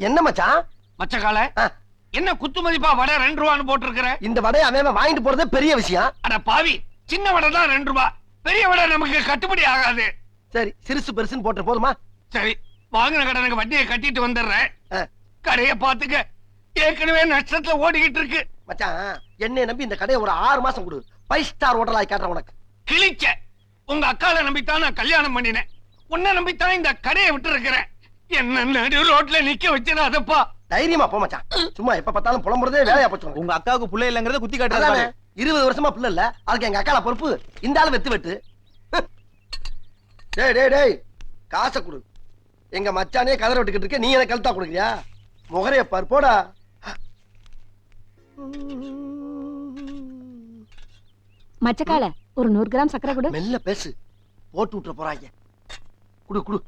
என்ன மச்சான்? மச்சக்கால என்ன குத்து மதிப்பா வடை 2 ரூபான்னு போட்டிருக்கிற? இந்த வடை அவன் வாங்கிட்டு போறதே பெரிய விஷயம். அட பாவி, சின்ன வடை தான் 2 ரூபாய், பெரிய வடை நமக்கு கட்டுப்படி ஆகாது. சரி, சிறுசு பெருசுன்னு போட்டு போதுமா? சரி, வாங்கின கடனுக்கு வட்டியை கட்டிட்டு வந்துடுறேன். கடையை பாத்துக்க, ஏற்கனவே நஷ்டத்துல ஓடிக்கிட்டு இருக்கு. மச்சான், என்னை நம்பி இந்த கடையை ஒரு 6 மாசம் கொடு. 5 ஸ்டார் ஹோட்டலா காட்டுறேன் உனக்கு. கிழிச்ச உங்க அக்கால நம்பித்தான் நான் கல்யாணம் பண்ணினேன். உன்னை நம்பித்தான் இந்த கடையை விட்டு இருக்கிறேன். என்ன நடு ரோட்ல நிக்க வச்சிடாதப்பா. தைரியமா போ மச்சான். சும்மா எப்ப பார்த்தாலும் புலம்புறதே வேலையா போச்சு. உங்க அக்காவுக்கு புள்ள இல்லங்கறத குத்தி காட்டுறாங்க. 20 வருஷமா புள்ள இல்ல, அதுக்கு எங்க அக்கால பொறுப்பு. இந்த ஆளு வெட்டு. டேய் டேய் டேய், காசை கொடு. எங்க மச்சானே கதற விட்டுக்கிட்டு இருக்க, நீ எனக்கு கழுத்தா கொடுக்குறியா? முகரைய பார், போடா. மச்சக்கால ஒரு 100 கிராம் சக்கரை கொடு. மெல்ல பேசு, போட்டு விட்டுற போறாங்க. குடு குடு.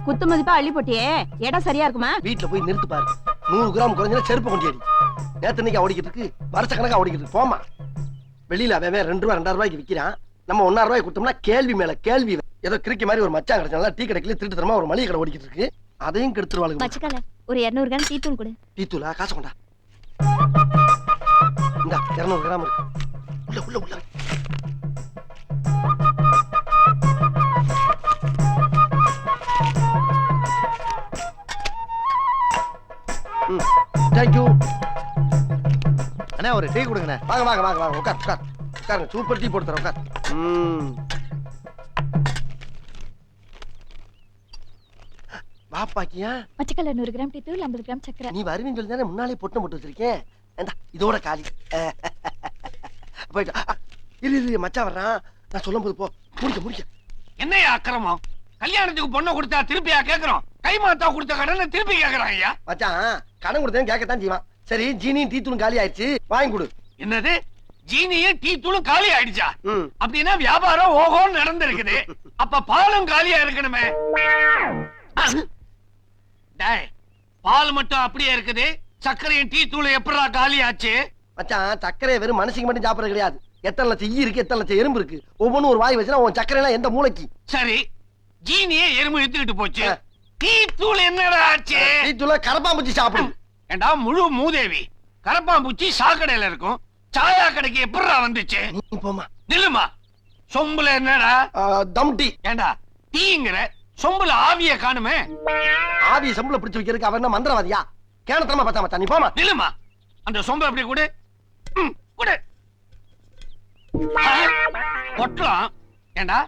குத்து மதிப்பா அள்ளி போட்டியே, இடம் சரியா இருக்குமா? வீட்டுல போய் நிறுத்து பாரு. 100 கிராம் குறைஞ்சா செருப்பு கொண்டியடி. நேத்து இன்னைக்கு ஓடிக்கிட்டு இருக்கு, வருஷ கணக்கா ஓடிக்கிட்டு இருக்கு. போமா. வெளியில அவன் 2 ரூபாய் 2.5 ரூபாய்க்கு விற்கிறான். நம்ம 1.5 ரூபாய்க்கு கொடுத்தோம்னா கேள்வி மேல கேள்வி. ஏதோ கிரிக்கி மாதிரி ஒரு மச்சான் கிடைச்சால, டீ கடைக்குள்ள திருட்டு தரமா ஒரு மளிகை கடை ஓடிக்கிட்டு இருக்கு. அதையும் கெடுத்துருவாளுங்க. மச்சக்கால ஒரு 200 கிராம் டீ தூள் கொடு. டீ தூளா? காசு கொண்டா. இந்த 200 கிராம் இருக்கு. உள்ள உள்ள உள்ள. தேங்க்யூ அண்ணா, ஒரு டீ கொடுங்கண்ணே. வாங்க வாங்க வாங்க வாங்க, உட்கார் உட்கார் உட்காருங்க. சூப்பர் டீ போட்டு தரேன், உட்கார். வாப்பாக்கியா? மச்சக்கால 100 கிராம் டீ தூள், 50 கிராம் சக்கரை. நீ வருவீன்னு சொல்லி தானே முன்னாலே பொட்டு போட்டு வச்சிருக்கேன். இதோட காலி. போயிட்டு இரு மச்சான் வர்றான், நான் சொல்லும் போது போ. முடிக்க முடிக்க. என்னையா அக்கிரமம்? கல்யாணத்துக்கு பொண்ணை கொடுத்தா திருப்பியா கேக்குறோம்? கைமாத்தா கொடுத்த கடனை திருப்பி கேக்குறான் ஐயா. மச்சான், கடன் கொடுத்தேன்னு கேட்கத்தான் செய்வான். சரி, ஜீனியும் டீ தூளும் காலி ஆயிடுச்சு, வாங்கி கொடு. என்னது? ஜீனியும் டீ தூளும் காலி ஆயிடுச்சா? அப்படின்னா வியாபாரம் ஓஹோன்னு நடந்திருக்குது. அப்ப பாலும் காலியா இருக்கணுமே. பால் மட்டும் அப்படியே இருக்குது, சர்க்கரையும் டீ தூளும் எப்படா காலி ஆச்சு? மச்சான், சர்க்கரை வெறும் மனுஷங்க மட்டும் சாப்பிடறது கிடையாது. எத்தனை லட்சம் ஈ இருக்கு, எத்தனை லட்சம் எறும்பு இருக்கு. ஒவ்வொன்றும் ஒரு வாய் வச்சுனா உன் சர்க்கரை எல்லாம் எந்த மூளைக்கு? சரி, ஜீனியே எறும்பு இழுத்துக்கிட்டு போச்சு, டீ தூள் என்னடா ஆச்சு? டீ தூள கரப்பாம்பூச்சி சாப்பிடும். ஏண்டா முழு மூதேவி, கரப்பாம்பூச்சி சாக்கடையில இருக்கும், சாயா கடைக்கு எப்படா வந்துச்சு? நீ போமா. நில்லுமா. சொம்புல என்னடா? தம் டீ. ஏண்டா டீங்கிற சொம்புல ஆவிய காணுமே. ஆவிய சொம்புல பிடிச்சு வைக்கிறதுக்கு அவன் என்ன மந்திரவாதியா? கேனத்தனமா பார்த்தா மச்சான், நீ போமா. நில்லுமா. அந்த சொம்பு அப்படி கொடு. கொடு. பொட்டலம். ஏண்டா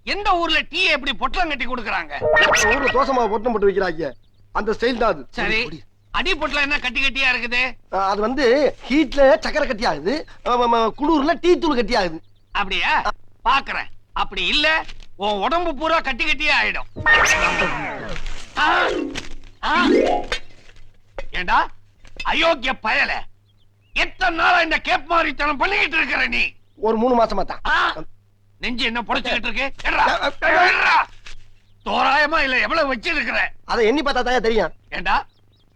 எந்த ஊர்ல டீ எப்படி பொட்டலம் கட்டி கொடுக்கறாங்க? ஊர்ல தோசை பொட்டலம் போட்டு வைக்கிறாங்க, அந்த ஸ்டைல் தான் அது. சரி, அடி பொட்டலம் என்ன கட்டி கட்டியா இருக்குது? அது வந்து ஹீட்ல சக்கரை கட்டி ஆகுது, குளூர்ல டீ தூள் கட்டி ஆகுது. அப்படியா? பாக்குறேன். அப்படி இல்ல உன் உடம்பு பூரா கட்டி கட்டியே ஆயிடும். ஏண்டா அயோக்கிய பயல, எத்தனை நாளா இந்த கேப் மாதிரித்தனம் பண்ணிக்கிட்டு இருக்கிற நீ? ஒரு 3 மாசமா தான். நெஞ்சு என்ன புடைச்சுக்கிட்டு இருக்கு? தோராயமா இல்ல எவ்வளவு வச்சிருக்கிற? அதை எண்ணி பார்த்தா தான் தெரியும். ஏண்டா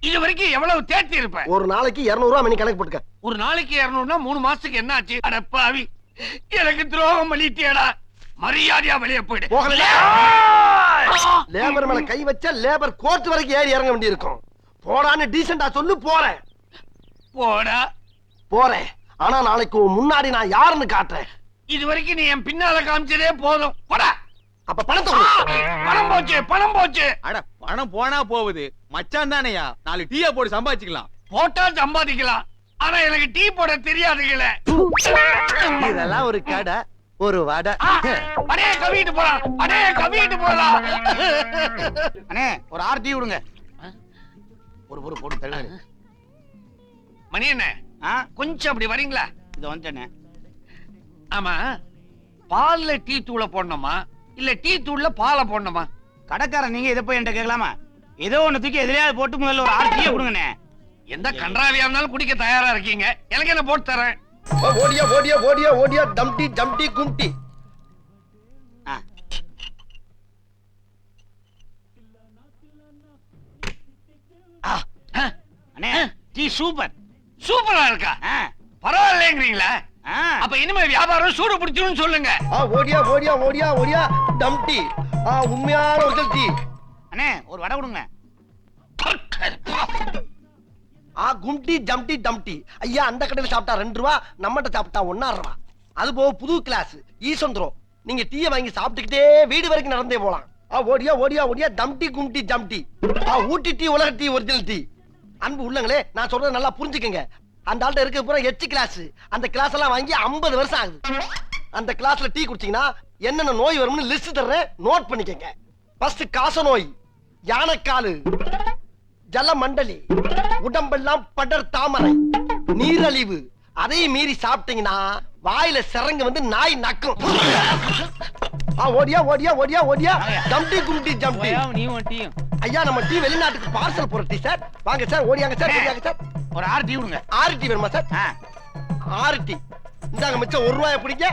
இது வரைக்கும் எவ்வளவு தேர்த்தி இருப்ப? ஒரு நாளைக்கு 200 ரூபாய் மணி கணக்கு போட்டுக்க. ஒரு நாளைக்கு 200னா 3 மாசத்துக்கு என்ன ஆச்சு? அடப்பாவி, எனக்கு துரோகம் பண்ணிட்டியடா. மரியாதையா வெளியே போயிடு. லேபர் மேல கை வச்சா லேபர் கோர்ட் வரைக்கும் ஏறி இறங்க வேண்டி இருக்கும். போடான்னு டீசெண்டா சொல்லு. போறேன். போடா. போறேன், ஆனா நாளைக்கு முன்னாடி நான் யாருன்னு காட்டுறேன். இது வரைக்கும் நீ என் பின்னால காமிச்சதே போதும். போடா. அப்ப பணத்தை பணம் போச்சு, பணம் போச்சு. அட, பணம் போனா போகுது. மச்சான் தானையா, 4 டீயா போட்டு சம்பாதிச்சுக்கலாம். போட்டா சம்பாதிக்கலாம், ஆனா எனக்கு டீ போட தெரியாதுங்களே. இதெல்லாம் ஒரு கடை, ஒரு வடை. அடே கவிட்டு போலாம், அடே கவிட்டு போலாம். அண்ணே, ஒரு 6 டீ விடுங்க. ஒரு போட்டு தள்ளுங்க. மணி என்ன, கொஞ்சம் அப்படி வரீங்களா? இது வந்துட்டேனே. ஆமா, பால்ல டீ தூளை போடணுமா இல்ல டீ தூள்ல பாலை போடணுமா? கடைக்காரன் நீங்க இதை போய் என்கிட்ட கேட்கலாமா? ஏதோ ஒண்ணு தூக்கி எதிரையாவது போட்டு முதல்ல ஒரு 6 டீயை கொடுங்கண்ணே. எந்த கன்றாவியா இருந்தாலும் குடிக்க தயாரா இருக்கீங்க, எனக்கு என்ன போட்டு தரேன். ஓடியா ஓடியா ஓடியா ஓடியா டம்டி டம்டி கும்டி. அண்ணே, டீ சூப்பர். சூப்பரா இருக்கா பரவாயில்லைங்கிறீங்களா அப்ப இனிமே வியாபாரம் சூடு பிடிச்சிடும் சொல்லுங்க. ஓடியா ஓடியா ஓடியா ஓடியா டம்டி உண்மையான ஒரிஜினல் டீ. அண்ணே ஒரு வடை கொடுங்க. கும்டி ஜம்டி டம்டி. ஐயா அந்த கடையில சாப்பிட்டா 2 ரூபா, நம்மகிட்ட சாப்பிட்டா 1.5 ரூபா. அது போக புது கிளாஸ் ஈசந்திரம். நீங்க டீயை வாங்கி சாப்பிட்டுக்கிட்டே வீடு வரைக்கும் நடந்தே போலாம். ஓடியா ஓடியா ஓடியா டம்டி கும்டி ஜம்டி. ஊட்டி டீ உலக டீ ஒரிஜினல் டீ. அன்பு உள்ளங்களே, நான் சொல்றது நல்லா புரிஞ்சுக்கங்க. அந்த ஆள்கிட்ட இருக்க பூரா எச்சு கிளாஸ். அந்த கிளாஸ் எல்லாம் வாங்கி 50 வருஷம் ஆகுது. அந்த கிளாஸ்ல டீ குடிச்சீங்கன்னா என்னென்ன நோய் வரும்னு லிஸ்ட் தர்றேன், நோட் பண்ணிக்கங்க. ஃபர்ஸ்ட் காச நோய், யானைக்காலு, ஜலமண்டலி, உடம்பெல்லாம் படர் தாமரை, நீரழிவு. அதையும் மீறி சாப்பிட்டீங்கன்னா வாயில சிறங்கு வந்து நாய் நக்கும். ஓடியா ஓடியா ஓடியா ஓடியா ஜம்டி கும்டி ஜம்டி. ஐயா நம்ம டீ வெளிநாட்டுக்கு பார்சல் போற டீ சார். வாங்க சார், ஓடியாங்க சார், ஓடியாங்க சார். ஒரு 6 டீ கொடுங்க. 6 டீ வேணுமா சார்? 6 டீ. இந்தாங்க மிச்சம் 1 ரூபாய் பிடிங்க.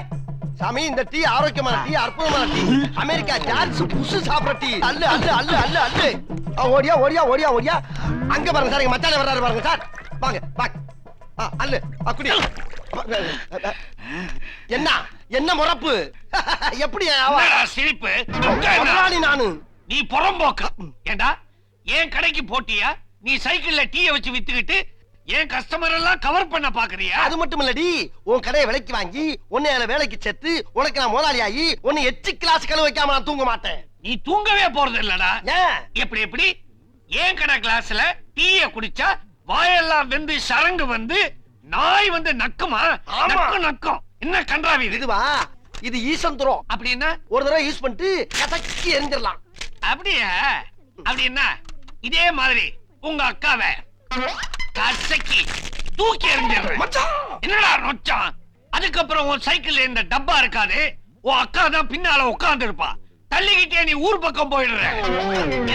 சாமி இந்த டீ ஆரோக்கியமான டீ, அற்புதமான டீ. அமெரிக்கா ஜார்ஜ் புஷ் சாப்பிடுற டீ. அல்லு அல்லு அல்லு அல்லு அல்லு. ஓடியா ஓடியா ஓடியா ஓடியா. அங்க பாருங்க சார், எங்க மச்சானே வர்றாரு பாருங்க சார். வாங்க வாங்க. அல்லு குடி. என்ன என்ன முறப்பு? எப்படி சிரிப்பு? நானு நீ புறம்போக்க. ஏண்டா ஏன் கடைக்கு போட்டியா? நீ சைக்கிள்ல டீயை வச்சு வித்துக்கிட்டு ஏன் கஸ்டமர் எல்லாம் கவர் பண்ண பாக்குறியா? அது மட்டும் இல்லடி, உன் கடையை விலைக்கு வாங்கி உன்னை வேலைக்கு சேர்த்து உனக்கு நான் முதலாளி ஆகி உன்னை எச்சு கிளாஸ் கழுவ வைக்காம நான் தூங்க மாட்டேன். நீ தூங்கவே போறது இல்லடா. ஏன்? எப்படி எப்படி? ஏன் கடை கிளாஸ்ல டீயை குடிச்சா வாயெல்லாம் வெந்து சரங்கு வந்து நாய் வந்து நக்குமா? நக்கும் நக்கும். என்ன கன்றாவி இது? இதுவா? இது ஈசந்திரம். அப்படின்னா ஒரு தடவை யூஸ் பண்ணிட்டு கசக்கி எரிஞ்சிடலாம். அப்படியா? அப்படின்னா இதே மாதிரி உங்க அக்காவை கசக்கி தூக்கி எறிஞ்சிடுறேன். என்னடா நொச்சான்? அதுக்கப்புறம் உன் சைக்கிள்ல இந்த டப்பா இருக்காது, உன் அக்கா தான் பின்னால உட்கார்ந்து இருப்பா. தள்ளிக்கிட்டே நீ ஊர் பக்கம் போயிடுற.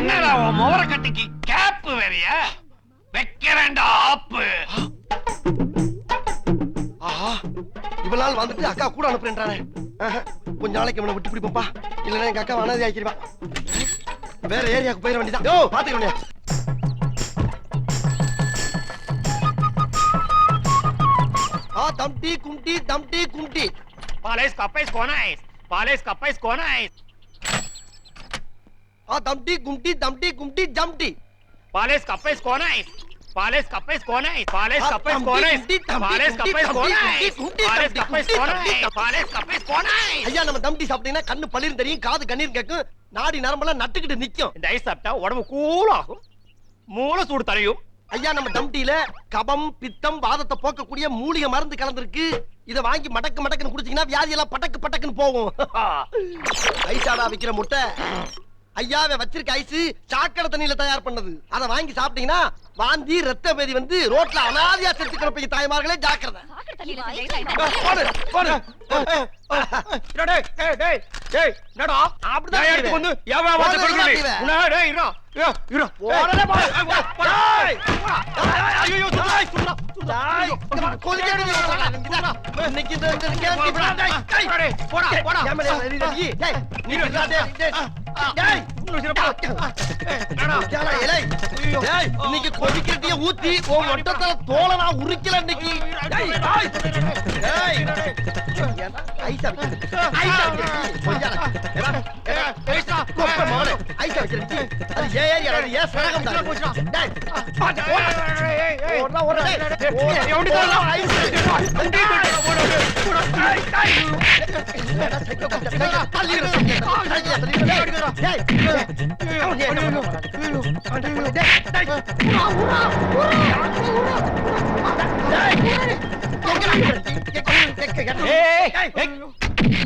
என்னடா உன் முவர கட்டிக்கு கேப் வேறையா? வைக்கிறேன்டா ஆப்பு. இவளால் வந்துட்டு அக்கா கூட அனுப்புறேன்றானே. கொஞ்ச நாளைக்கு இவனை விட்டு பிடிப்போம்பா, இல்லைன்னா எங்க அக்கா அனாதை ஆக்கிடுவா. வேற ஏரியாவுக்கு போயிட வேண்டியதான். யோ பாத்துக்கிறோம். தம்டி கும்டி தம்டி கும்டி. Pales capes conais. Pales capes conais. தம்டி கும்டி தம்டி கும்டி ஜம்டி. Pales capes conais. Pales capes conais. Pales capes conais. Pales capes conais. Pales capes conais. Pales capes conais. ஐயா நம்ம தம்டி சாப்பிட்டீங்கன்னா கண்ணு பளிர் தெரியும், காது கண்ணீர் கேட்கும், நாடி நரம்பெல்லாம் நட்டுக்கிட்டு நிக்கும். இந்த ஐஸ் சாப்பிட்டா உடம்பு கூலாகும், மூளை சூடு தரையும். ஐயா நம்ம தம்டியில கபம் பித்தம் வாதத்தை போக்கக்கூடிய மூலிகை மருந்து கலந்துருக்கு. இத வாங்கி மடக்கு மடக்குன்னு குடிச்சீங்கன்னா வியாதி எல்லாம் பட்டக்கு பட்டக்குன்னு போகும். ஐசாடா விக்கிற முட்டை. ஐயாவை வச்சிருக்க ஐஸ் சாக்கடை தண்ணியில தயார் பண்ணது. அதை வாங்கி சாப்பிட்டீங்கன்னா வாந்தி ரத்த பேதி வந்து ரோட்ல அனாதையா செத்து கிடப்பீங்க. தாய்மார்களே ஜாக்கிரதை. இன்னைக்கு கொதிக்கிறதைய ஊத்தி ஒட்டத்துல தோலை நான் உரிக்கல. இன்னைக்கு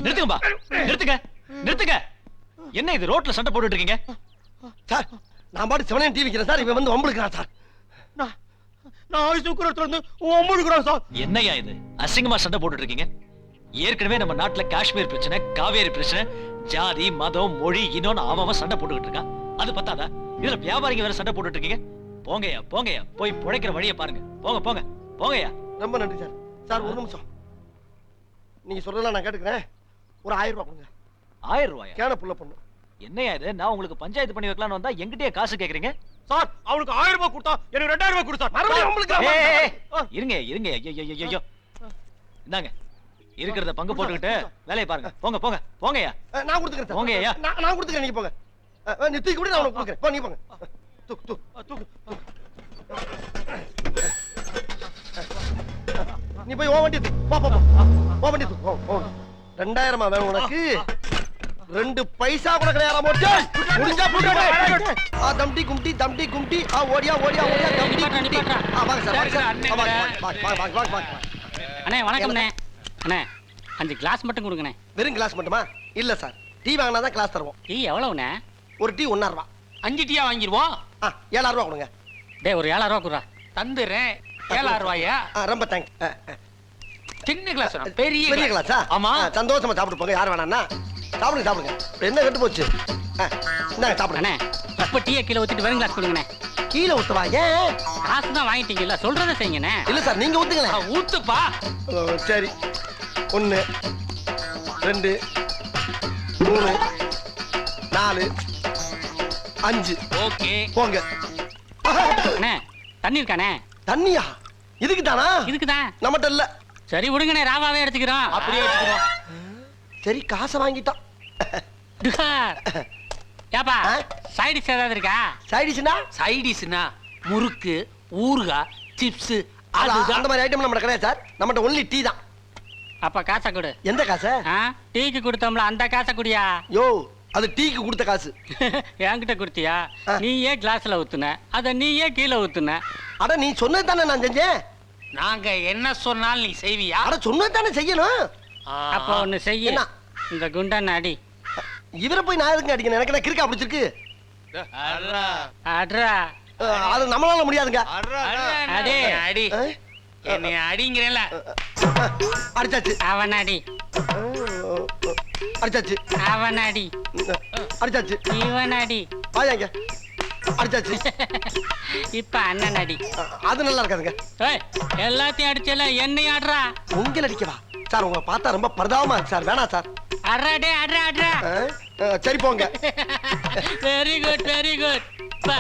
நிறுத்துங்கப்பா, நிறுத்துங்க நிறுத்துங்க. என்ன இது ரோட்ல சண்டை போட்டுட்டு இருக்கீங்க? சார் நான் பாட்டு சிவனையும் டிவி வைக்கிறேன் சார். இவன் வந்து வம்புழுக்கிறான் சார். என்னையா இது அசிங்கமா சண்டை போட்டுட்டு இருக்கீங்க? ஏற்கனவே நம்ம நாட்டுல காஷ்மீர் பிரச்சனை, காவேரி பிரச்சனை, ஜாதி மதம் மொழி இன்னொன்னு அவன் சண்டை போட்டுக்கிட்டு இருக்கான். அது பத்தாதா இதுல வியாபாரிங்க வேற சண்டை போட்டுட்டு இருக்கீங்க? போங்கயா போங்கயா, போய் பிழைக்கிற வழியை பாருங்க. போங்க போங்க போங்கயா. ரொம்ப நன்றி சார். சார் ஒரு நிமிஷம், நீங்க சொல்றதெல்லாம் நான் கேட்டுக்கிறேன். ஒரு 1000 ரூபாய் கொடுங்க. 1000 ரூபாயா? கேன புள்ள பொண்ணு. என்னையா இது? நான் உங்களுக்கு பஞ்சாயத்து பண்ணி வைக்கலாம்னு வந்தா எங்கிட்டயே காசு கேக்குறீங்க? சார் அவனுக்கு 1000 ரூபாய் கொடுத்தா எனக்கு 2000 ரூபாய் கொடு சார். மறுபடியும் உங்களுக்கு இருங்க இருங்க ஐயோ இந்தாங்க இருக்கிறத பங்கு போட்டுக்கிட்டு வேலையை பாருங்க. போங்க போங்க போங்கய்யா. நான் கொடுத்துக்கிறேன் சார். போங்க ஐயா. நான் கொடுத்துக்கிறேன், நீங்க போங்க. நீ தூக்கி கூட நான் உனக்கு கொடுக்குறேன். போ, நீ போங்க. தூக்கு தூக்கு. நீ போய் ஓ வண்டி தூக்கு. போ வண்டி தூக்கு. போ. 2000 வேணும் உனக்கு. 2 பைசா கூட கிடையாது. முடிஞ்சா புடுடா. தம்டி கும்டி ஓடியா தம்டி கும்டி. வாங்க சார். வாங்க. அண்ணே வணக்கம்ண்ணே. அண்ணே 5 கிளாஸ் மட்டும் கொடுங்கண்ணே. வெறும் கிளாஸ் மட்டுமா? இல்ல சார், டீ வாங்கினா தான் கிளாஸ் தருவோம். டீ எவ்வளவுண்ணே? ஒரு டீ 1.5 ரூபா. 5 டீயா வாங்கிடுவோம். 7,000 ரூபா கொடுங்க. டேய் ஒரு 7,000 ரூபா குடுறா. தந்துடுறேன். 7,000 ரூபாயா? ரொம்ப தேங்க்ஸ். சின்ன கிளாஸ் பெரிய பெரிய கிளாஸா? ஆமா. சந்தோஷமா சாப்பிட்டு போங்க. யார் வேணாம்னா சாப்பிடுங்க. என்ன கெட்டு போச்சு? இந்தாங்க சாப்பிடுங்க. அண்ணே இப்ப டீயை கீழே ஊத்திட்டு வெறும் கிளாஸ் கொடுங்கண்ணே. கீழே ஊத்துவா? ஏன்? காசு தான் வாங்கிட்டீங்கல்ல, சொல்றதை செய்யுங்கண்ணே. இல்ல சார், நீங்க ஊத்துங்களேன். ஊத்துப்பா. சரி. 1 2 3 4 5 ஓகே போங்க. அண்ணே தண்ணி இருக்கானே? தண்ணியா? இதுக்கு தானா? இதுக்குதான். நம்மகிட்ட இல்ல. சரி விடுங்கண்ணே, ராவாவே எடுத்துக்கிறோம். அப்படியே வச்சுக்கிறோம். சரி, காசை வாங்கிட்டான். ஏப்பா சைடிஷ் ஏதாவது இருக்கா? சைடிஷ்னா? சைடிஸ்னா முறுக்கு, ஊறுகாய், சிப்ஸ் அந்த மாதிரி ஐட்டம் நம்ம கிடையாது சார். நம்மகிட்ட ஒன்லி டீ தான். அப்ப காசை கொடு. எந்த காசை? டீக்கு கொடுத்தோம்ல அந்த காசை குடியா. யோ, அது டீக்கு கொடுத்த காசு. என்கிட்ட கொடுத்தியா? நீயே கிளாஸ்ல ஊத்துன, அத நீயே கீழே ஊத்துன. அட நீ சொன்னது தானே நான் செஞ்சேன். நாங்க என்ன சொன்னாலும் நீ செய்வியா? அட சொன்னது தானே செய்யணும். அப்ப ஒண்ணு செய்ய. இந்த குண்டன் அடி. இவரை போய் நான் எதுக்கு அடிக்கணும்? எனக்கு என்ன கிறுக்கா பிடிச்சிருக்கு? அட்ரா. அது நம்மளால முடியாதுங்க. அடே அடி. என்னை அடிங்கிறேன்ல. அடிச்சாச்சு. அவன் அடி. அடிச்சாச்சு. அவன் அடி. அடிச்சாச்சு. இவன் அடி. வாயாங்க. அடிச்சாச்சு. இப்ப அண்ணன் அடி. அது நல்லா இருக்காதுங்க. எல்லாத்தையும் அடிச்சல என்னை ஆடுறா. உங்களை அடிக்கவா சார்? உங்களை பார்த்தா ரொம்ப பரிதாபமா இருக்கு சார். வேணாம் சார். அட்ரா அட்ரா அட்ரா. சரி போங்க. Very good very good. இப்ப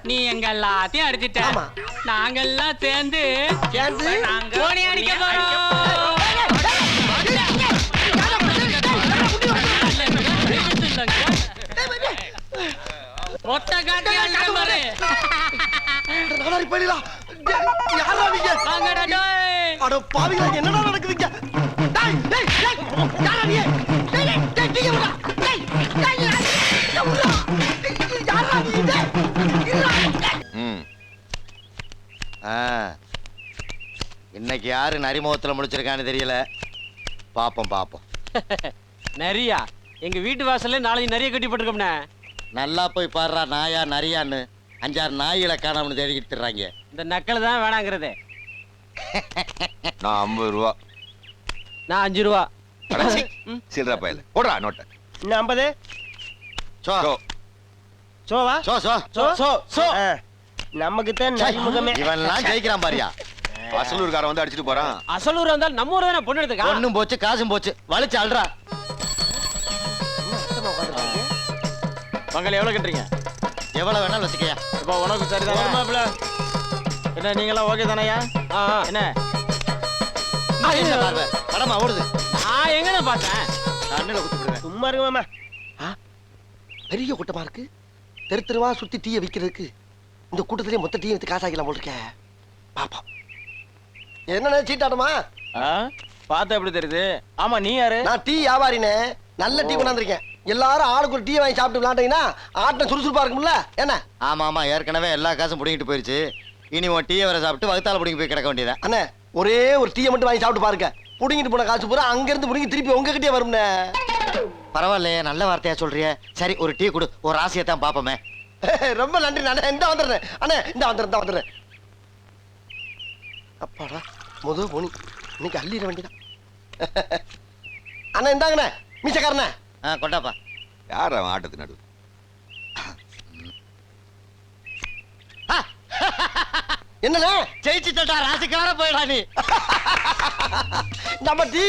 நீ எங்க எல்லாத்தையும் அடிச்சிட்ட. நாங்க எல்லாம் சேர்ந்து கோணி அடிக்க போறோம். ஒட்ட காட்டி அடிக்க பாரு. நாளாரி போயிடலாம். யாரா நீங்க? வாங்கடா டேய். அட பாவிங்களா, என்னடா நடக்குதுங்க? டேய் டேய் டேய், யாரா நீ? டேய் டேய் டேய் விடுடா. டேய் டேய் விடுடா. யாரா நீ? இன்னைக்கு யாரு நரிமுகத்துல முடிச்சிருக்கான்னு தெரியல. பாப்போம். நரியா? எங்க வீட்டு வாசல்ல நாளைக்கு நிறைய கட்டி போட்டுருக்கோம்ண்ணே. நல்லா போய் பாடுறா, நாயா நரியான்னு 5-6 நாய்களை காணாமனு தேடிக்கிட்டு திர்றாங்க. இந்த நக்கல் தான் வேணாங்கிறது. நான் 50 ரூபா. நான் 5 ரூபா. சில்லற பையல போடுறா நோட்ட. இன்னும் 50. சோ சோவா? சோ நமக்கு தான் நரிமுகமே. இவன்லாம் ஜெயிக்கிறான் பாரியா. அசலூர்காரன் வந்து அடிச்சிட்டு போறான். அசலூர் வந்தால் நம்ம ஊர் தானே பொண்ணு எடுத்துக்கா. ஒண்ணும் போச்சு காசும் போச்சு. வலிச்சு அல்றா. பங்காளி எவ்வளவு கட்டுறீங்க? எவ்வளவு வேணாலும் வச்சுக்கையா. இப்போ உனக்கு சரிதான். என்ன நீங்களாம் ஓகே தானையா? என்ன பார்வை படமா ஓடுது. நான் எங்கன்னு பார்த்தேன். கண்ணுல குத்தி விடுவேன். சும்மா இருக்கு மாமா. பெரிய கூட்டமா இருக்கு. தெருவா சுத்தி டீயை விக்கிறதுக்கு. இந்த கூட்டத்திலேயே மொத்த டீயை வித்து காசாக்கலாம் போல் இருக்கேன். பாப்போம். என்ன சீட்டாட்டமா? பார்த்தா எப்படி தெரியுது? ஆமா நீ யாரு? நான் டீ வியாபாரினே. நல்ல டீ கொண்டாந்துருக்கேன். எல்லாரும் ஆளுக்கு ஒரு டீ வாங்கி சாப்பிட்டு விளாண்டீங்கன்னா ஆட்டம் சுறுசுறுப்பா இருக்கும்ல. என்ன? ஆமா ஏற்கனவே எல்லா காசும் புடிங்கிட்டு போயிருச்சு. இனி உன் டீயை வர சாப்பிட்டு வகுத்தால புடிங்கி போய் கிடக்க வேண்டியதா? அண்ணே, ஒரே ஒரு டீயை மட்டும் வாங்கி சாப்பிட்டு பாருங்க. புடிங்கிட்டு போன காசு பூரா அங்க இருந்து புடிங்கி திருப்பி உங்ககிட்டயே வரும்னே. பரவாயில்லையே, நல்ல வார்த்தையா சொல்றிய. சரி ஒரு டீ கொடு, ஒரு ஆசையை தான் பாப்போமே. ரொம்ப நன்றி அண்ணே. இந்த வந்துடுறேன் அண்ணே. இந்த வந்துடுறேன். அப்பாடா, முத போனி இன்னைக்கு அள்ளிட வேண்டியதான். அண்ணா இந்தாங்கண்ணே, மீசக்காரண்ணே. கொண்டாப்பா. யார் அவன் ஆட்டத்து நடுவு? என்னண்ணே ஜெயிச்சுட்டா ராசிக்கார போயிடா நீ. நம்ம டீ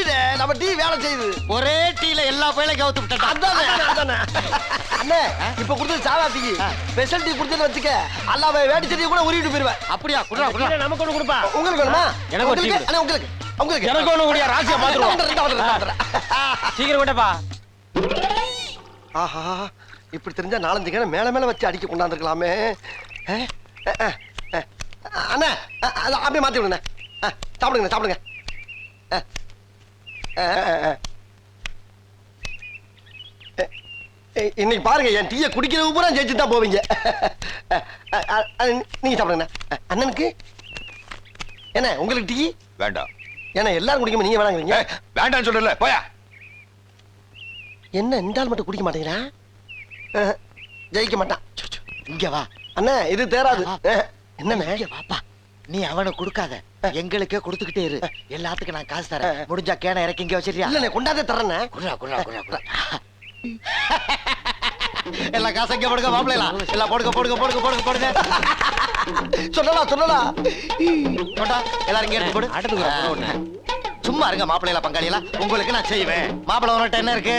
வேலை செய்யுது. ஒரே டீல எல்லா பயிலையும் கவுத்து விட்டா. அதானே அண்ணே இப்ப கொடுத்தது சாதா டீ. ஸ்பெஷல் டீ கொடுத்தேன்னு வச்சுக்க அல்லாம வேடி செடியை கூட உருவிட்டு போயிருவேன். அப்படியா? குடுறா குடுறா. நமக்கு ஒண்ணு கொடுப்பா. உங்களுக்கு வேணுமா? எனக்கு ஒரு டீ கொடு. அண்ணே உங்களுக்கு எனக்கு ஒண்ணு கூடிய ராசியா பாத்துருவோம். சீக்கிரம் விட்டப்பா. ஆஹா இப்படி தெரிஞ்சா 4-5 கேன மேல மேல வச்சு அடிக்க கொண்டாந்துருக்கலாமே. அண்ணா அப்படியே மாத்தி விடுங்க. சாப்பிடுங்க. இன்னைக்கு பாருங்க என் டீயை குடிக்கிறது பூரா ஜெயிச்சு தான் போவீங்க. நீங்க சாப்பிடுங்க. அண்ணனுக்கு என்ன உங்களுக்கு டீ வேண்டாம். ஏன்னா எல்லாரும் குடிக்காம நீங்க வேணாங்கிறீங்க. வேண்டாம்னு சொல்றல போயா. என்ன இந்த ஆள் மட்டும் குடிக்க மாட்டேங்கிறான்? ஜெயிக்க மாட்டான். இங்க வா. அண்ணா இது தேராது. என்னண்ணே? இங்க வாப்பா. நீ அவனை கொடுக்காத, எங்களுக்கே கொடுத்துக்கிட்டே இரு. எல்லாத்துக்கும் நான் காசு தரேன். முடிஞ்சா கேன இறக்கி இங்க வச்சிருக்கியா? இல்ல கொண்டாதே தரேண்ணே. குர்ரா. எல்லா காசு இங்க போடுங்க மாப்பிள்ளை. எல்லாம் போடுங்க. சொல்லலாம் கொண்டா எல்லாரும் இங்க எடுத்து போடு. சும்மா இருங்க மாப்பிள்ளைல பங்காளிகளா. உங்களுக்கு நான் செய்வேன். மாப்பிள்ளை உனட்ட என்ன இருக்கு?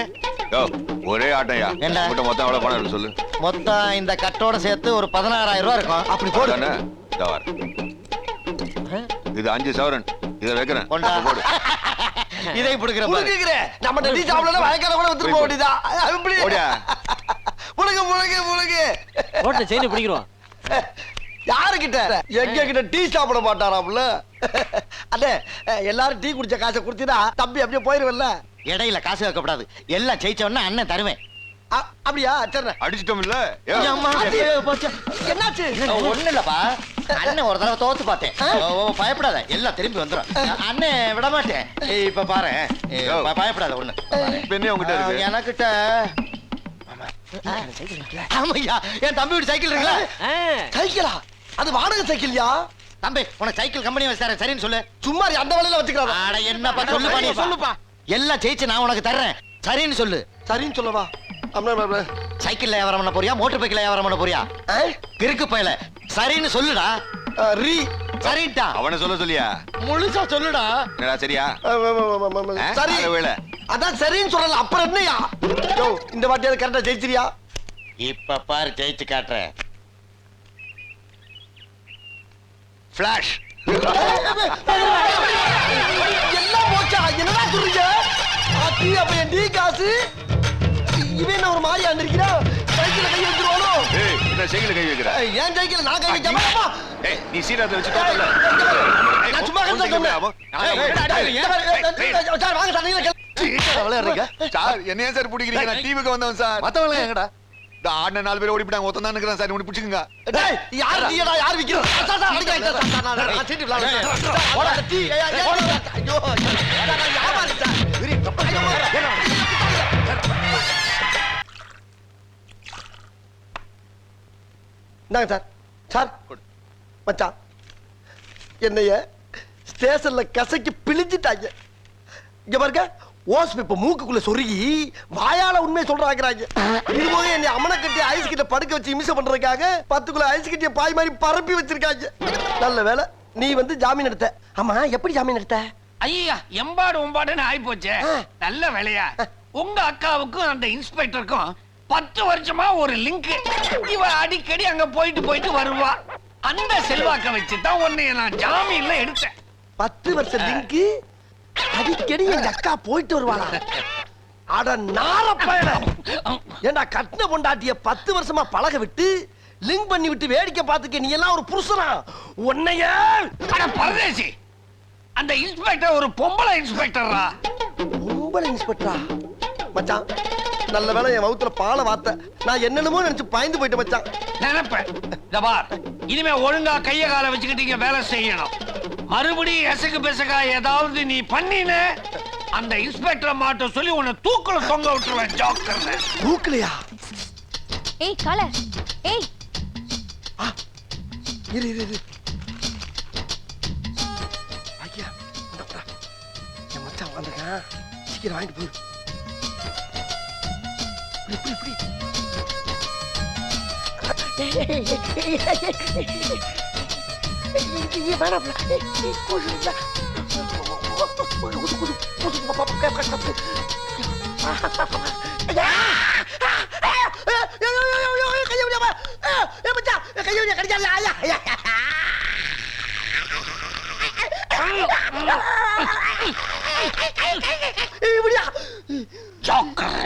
ஒரே ஆட்டையா. என்ன மொத்தம் எவ்வளவு பணம் இருக்கு சொல்லு. மொத்தம் இந்த கட்டோட சேர்த்து ஒரு 16,000 ரூபாய் இருக்கும். அப்படி போடு. இது 5 சவரன். இதை வைக்கிறேன். போடு. இதை புடுக்குற நம்ம டீ சாப்பிடல வயக்கார கூட வித்துட்டு போக வேண்டியதா. புடுங்க. ஓட்ட செயின் பிடிக்கிறோம். யாருக்கிட்ட? எங்க கிட்ட டீ சாப்பிட மாட்டாராம்ல. அண்ணே எல்லாரும் டீ குடிச்ச காசை குடுத்தீனா தம்பி அப்படியே போயிருவல்ல. இடையில காசு வைக்கப்படாது. எல்லாம் ஜெயிச்சவொன்னா அண்ணன் தருவேன். அப்படியா? சரி அடிச்சிட்டோம் இல்ல. என்னாச்சு? ஒண்ணு இல்லப்பா. அண்ணன் ஒரு தடவை தோத்து பார்த்தேன். பயப்படாத, எல்லாம் திரும்பி வந்துடும். அண்ணன் விட மாட்டேன். இப்ப பாரு, பயப்படாத. ஒண்ணு எனக்கிட்ட ஆமையா என் தம்பி வீட்டு சைக்கிள் இருக்குல்ல. சைக்கிளா? அது வாடகை சைக்கிள்யா? தம்பி உனக்கு சைக்கிள் கம்பெனி வச்சாரு, சரின்னு சொல்லு. சும்மா அந்த வேலையில வச்சுக்கிறான். ஆட என்னப்பா சொல்லுப்பா. எல்லாம் ஜெயிச்சு நான் உனக்கு தர்றேன், சரின்னு சொல்லு. சரின்னு சொல்லவா? சைக்கிள்ல வியாபாரம் பண்ண போறியா, மோட்டர் பைக்கில் வியாபாரம் பண்ண போறியா? இருக்கு பையல, சரின்னு சொல்லுடா. சரிட்டா அவனை சொல்லியா? முழுசா சொல்லுடா. என்னடா சரியா? சரி. அதான் சரின்னு சொல்லல, அப்புறம் என்னையா? இந்த வாட்டியாவது கரெக்டா ஜெயிச்சிரியா? இப்ப பாரு ஜெயிச்சு காட்டுறேன். ஃபிளாஷ். எல்லாம் போச்சா? என்னடா சொல்றீங்க? அப்ப என் டீ காசு இவன் ஒரு மாதிரி அந்திருக்கிறான். சைக்கிள் கை வச்சிருவானோ? இந்த சைக்கிள் கை வைக்கிற? ஏன் சைக்கிள் நான் கை வைக்காம? நீ சீராத வச்சு தோட்டல. நான் சும்மா கை வைக்காம. சார் வாங்க சார், நீங்க விளையாடுறீங்க சார். என்னைய சார் பிடிக்கிறீங்க? நான் டிவிக்கு வந்தவன் சார். மத்தவங்க எங்கடா? இந்த ஆடின 4 பேர் ஓடி போட்டாங்க. ஒருத்தன் தான் நிக்கிறேன் சார். உனக்கு பிடிச்சுக்குங்க. டேய் யார் டீடா? யார் விக்கிறது? சார் சார் அடிங்க சார். நான் சீட்டு விளையாடுறேன். போடா டீ. ஐயோ நான் யார் சார்? இந்தாங்க சார். சார் மச்சான், என்னைய ஸ்டேஷன்ல கசக்கி பிழிஞ்சிட்டாங்க. இங்க பாருங்க, ஓஸ் இப்ப மூக்குக்குள்ள சொருகி வாயால உண்மையை சொல்றாங்க. இது போக என்னை அமனை கட்டி ஐஸ் கிட்ட படுக்க வச்சு இமிச பண்றதுக்காக 10 கிலோ ஐஸ் கிட்டிய பாய் மாதிரி பரப்பி வச்சிருக்காங்க. நல்ல வேலை நீ வந்து ஜாமீன் எடுத்த. ஆமா, எப்படி ஜாமீன் எடுத்த? ஐயா எம்பாடு உம்பாடுன்னு ஆயி போச்சு. நல்ல வேலையா உங்க அக்காவுக்கும் அந்த இன்ஸ்பெக்டருக்கும் 10 வருஷமா ஒரு லிங்க். இவ அடிக்கடி அங்க போயிட்டு வருவா. அந்த செல்வாக்க வச்சுதான் உன்னைய நான் ஜாமீன்ல எடுத்தேன். 10 வருஷம் லிங்க்? அடிக்கடி எங்க அக்கா போயிட்டு வருவாளா? அட நாரப்பயல. ஏண்டா கட்டின பொண்டாட்டிய 10 வருஷமா பழக விட்டு லிங்க் பண்ணி விட்டு வேடிக்கை பார்த்துக்க நீ எல்லாம் ஒரு புருஷனா? உன்னைய அட பரதேசி, அந்த இன்ஸ்பெக்டர் ஒரு பொம்பளை இன்ஸ்பெக்டரா. பொம்பளை இன்ஸ்பெக்டரா? மச்சான் நல்ல வேளை என் வவுத்துல பாலை வாத்த. நான் என்னென்னமோ நினைச்சு பயந்து போயிட்டு மச்சான். நினைப்பேன். பார், இனிமே ஒழுங்கா கைய கால வச்சுக்கிட்டு வேலை செய்யணும். மறுபடியும் எசக்கு பெசகா ஏதாவது நீ பண்ணின அந்த இன்ஸ்பெக்டர் மாட்ட சொல்லி உன்னை தூக்குல தொங்க விட்டுருவேன். ஜாக்கிரதை. தூக்கலையா? ஏய் கால, ஏய் இரு இரு இரு. ஐயா என் மச்சான் வந்திருக்கான், சீக்கிரம் வாங்கிட்டு போயிரு. இப்படி இப்படி ஜோக்கர்